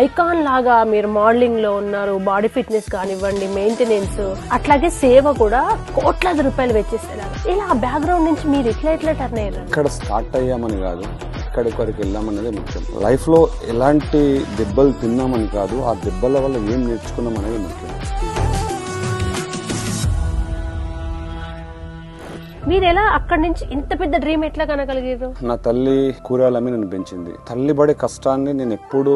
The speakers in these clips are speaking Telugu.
ఐకాన్ లాగా మీరు మోడలింగ్ లో ఉన్నారు, బాడీ ఫిట్నెస్ కానివ్వండి, మెయింటెనెన్స్, అట్లాగే సేవ కూడా కోట్లాది రూపాయలు వెచ్చేస్తారు. ఇలా బ్యాక్గ్రౌండ్ నుంచి మీరు ఎట్లా టర్న్ అయ్యారు? ఇక్కడ స్టార్ట్ అయ్యామని కాదు, ఎక్కడికి వరకు వెళ్ళామనేది ముఖ్యం. లైఫ్ లో ఎలాంటి దెబ్బలు తిన్నామని కాదు, ఆ దెబ్బల వల్ల ఏం నేర్చుకున్నాం అనేది ముఖ్యం. మీరు ఎలా అక్కడి నుంచి ఇంత పెద్ద డ్రీమ్ ఎట్లా కనగలిగారు? నా తల్లి కూరగాయలమ్మి నన్ను పెంచింది. తల్లి పడే కష్టాన్ని నేను ఎప్పుడు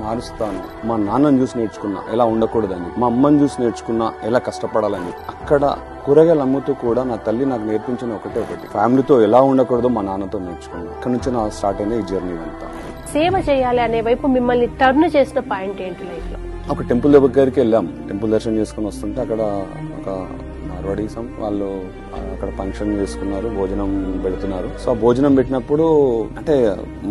మారుస్తాను. మా నాన్నని చూసి నేర్చుకున్నా ఎలా ఉండకూడదని, మా అమ్మని చూసి నేర్చుకున్నా ఎలా కష్టపడాలని. అక్కడ కూరగాయలు అమ్ముతూ కూడా నా తల్లి నాకు నేర్పించిన ఒకటి ఫ్యామిలీతో ఎలా ఉండకూడదో మా నాన్నతో నేర్చుకున్నా. అక్కడ నుంచి నా స్టార్ట్ అయింది ఈ జర్నీ అంతా. సేవ చేయాలి అనే వైపు మిమ్మల్ని టర్న్ చేసిన పాయింట్ ఏంటి లైఫ్ లో? ఒక టెంపుల్ దగ్గరికి వెళ్ళాం. టెంపుల్ దర్శనం చేసుకుని వస్తుంటే అక్కడ ఒక మార్వాడీసం వాళ్ళు అక్కడ ఫంక్షన్ చేసుకున్నారు, భోజనం పెడుతున్నారు. సో ఆ భోజనం పెట్టినప్పుడు అంటే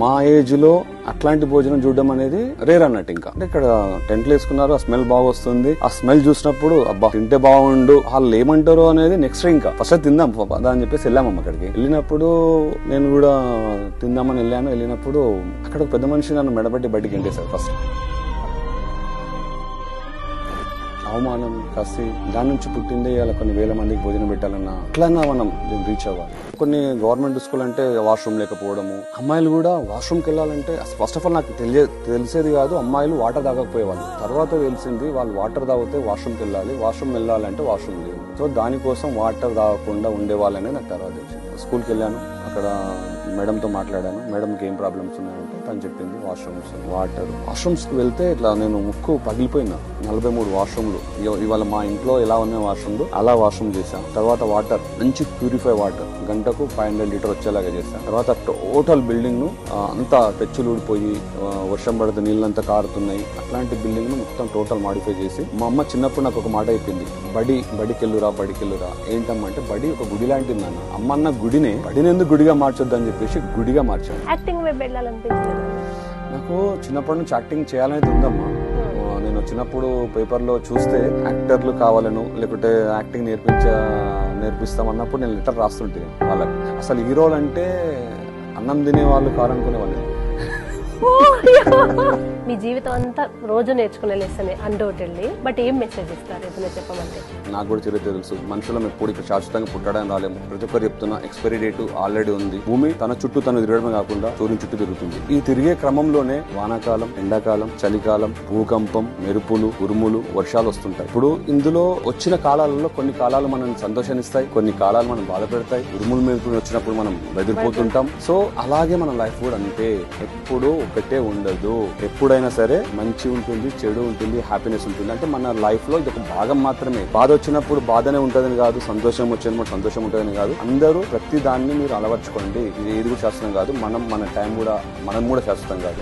మా ఏజ్ లో అట్లాంటి భోజనం చూడడం అనేది రేర్ అన్నట్టు. ఇంకా అంటే ఇక్కడ టెంట్లు వేసుకున్నారు, ఆ స్మెల్ బాగా వస్తుంది. ఆ స్మెల్ చూసినప్పుడు అబ్బా తింటే బాగుండు, వాళ్ళు ఏమంటారు అనేది నెక్స్ట్ ఇంకా ఫస్ట్ తిందాం అని చెప్పేసి వెళ్ళామమ్మ. అక్కడికి వెళ్ళినప్పుడు నేను కూడా తిందామని వెళ్ళినప్పుడు అక్కడ పెద్ద మనిషి నన్ను మెడబట్టి బయటికి ఎంటేశారు. ఫస్ట్ అవమానం, కసి, దాని నుంచి పుట్టిందే ఇలా కొన్ని వేల మందికి భోజనం పెట్టాలన్నా అట్లన్నా మనం రీచ్ అవ్వాలి. కొన్ని గవర్నమెంట్ స్కూల్ అంటే వాష్రూమ్ లేకపోవడము, అమ్మాయిలు కూడా వాష్రూమ్కి వెళ్ళాలంటే ఫస్ట్ ఆఫ్ ఆల్ నాకు తెలిసేది కాదు. అమ్మాయిలు వాటర్ తాగకపోయేవాళ్ళు. తర్వాత తెలిసింది వాళ్ళు వాటర్ తాగితే వాష్రూమ్కి వెళ్ళాలి, వాష్రూమ్ వెళ్ళాలంటే వాష్రూమ్ లేదు. సో దానికోసం వాటర్ తాగకుండా ఉండేవాళ్ళనే నాకు తర్వాత తెలిసింది. స్కూల్కి వెళ్ళాను, అక్కడ మేడంతో మాట్లాడాను. మేడంకి ఏం ప్రాబ్లమ్స్ ఉన్నాయంటే తను చెప్పింది వాష్రూమ్స్, వాటర్. వాష్రూమ్స్కి వెళ్తే ఇట్లా నేను ముక్కు పగిలిపోయినా. 43 వాష్రూమ్లు. ఇవాళ మా ఇంట్లో ఎలా ఉన్నాయి వాష్రూమ్లు అలా వాష్రూమ్ చేశాను. తర్వాత వాటర్ మంచి ప్యూరిఫై వాటర్ గంటకు 500 లీటర్ వచ్చేలాగా చేశాను. తర్వాత టోటల్ బిల్డింగ్ ను అంతా పెచ్చులు ఊడిపోయి వర్షం పడితే నీళ్ళంతా కారుతున్నాయి. అట్లాంటి బిల్డింగ్ ను మొత్తం టోటల్ మాడిఫై చేసి, మా అమ్మ చిన్నప్పుడు నాకు ఒక మాట అయిపోయింది, బడికెళ్ళురా. ఏంటమ్మా అంటే బడి ఒక గుడి లాంటిది నాన్న. అమ్మ అన్న గుడినే బడిని ఎందుకు గుడిగా మార్చొద్దు అని చెప్పేసి గుడిగా మార్చాను. యాక్టింగ్ వైపు వెళ్ళాలనిపించలేదు నాకు. చిన్నప్పటి నుంచి యాక్టింగ్ చేయాలనేది ఉందమ్మా. నేను చిన్నప్పుడు పేపర్లో చూస్తే యాక్టర్లు కావాలను, లేకుంటే యాక్టింగ్ నేర్పిస్తామన్నప్పుడు నేను లెటర్ రాస్తుంటే వాళ్ళకి అసలు హీరోలు అంటే అన్నం తినే వాళ్ళు కారనుకునే వాళ్ళు. మీ జీవితం అంతా రోజు నేర్చుకునే లెసనే అన్డౌటెడ్లీ. బట్ ఏం మెసేజ్ ఇస్తారు ఏదైనా చెప్పమంటే? నాకు కూడా తెలుసు, మనుషులం ఎప్పుడు ఇక్కడ శాశ్వతంగా పుట్టడానికి రాలేము. ప్రతి ఒక్కరు చెప్తున్నా ఎక్స్పైరీ డేట్ ఆల్రెడీ ఉంది. భూమి తన చుట్టూ తను తిరగడమే కాకుండా సూర్యుని చుట్టూ తిరుగుతుంది. ఈ తిరిగే క్రమంలోనే వానాకాలం, ఎండాకాలం, చలికాలం, భూకంపం, మెరుపులు, ఉరుములు, వర్షాలు వస్తుంటాయి. ఇప్పుడు ఇందులో వచ్చిన కాలాలలో కొన్ని కాలాలు మనం సంతోషాన్నిస్తాయి, కొన్ని కాలాలు మనం బాధ పెడతాయి. ఉరుములు మెరుపులు వచ్చినప్పుడు మనం బెదిరిపోతుంటాం. సో అలాగే మన లైఫ్ కూడా అంతే, ఎప్పుడు ఒకటే ఉండదు. ఎప్పుడైనా సరే మంచి ఉంటుంది, చెడు ఉంటుంది, హ్యాపీనెస్ ఉంటుంది. అంటే మన లైఫ్ లో ఇది ఒక భాగం మాత్రమే. బాధ వచ్చినప్పుడు బాధనే ఉంటుందని కాదు, సంతోషం వచ్చినప్పుడు సంతోషం ఉంటుందని కాదు. అందరూ ప్రతి దాన్ని మీరు అలవర్చుకోండి. ఇది ఏది కూడా శాశ్వతం కాదు. మన టైం కూడా మనం కూడా శాశ్వతం కాదు.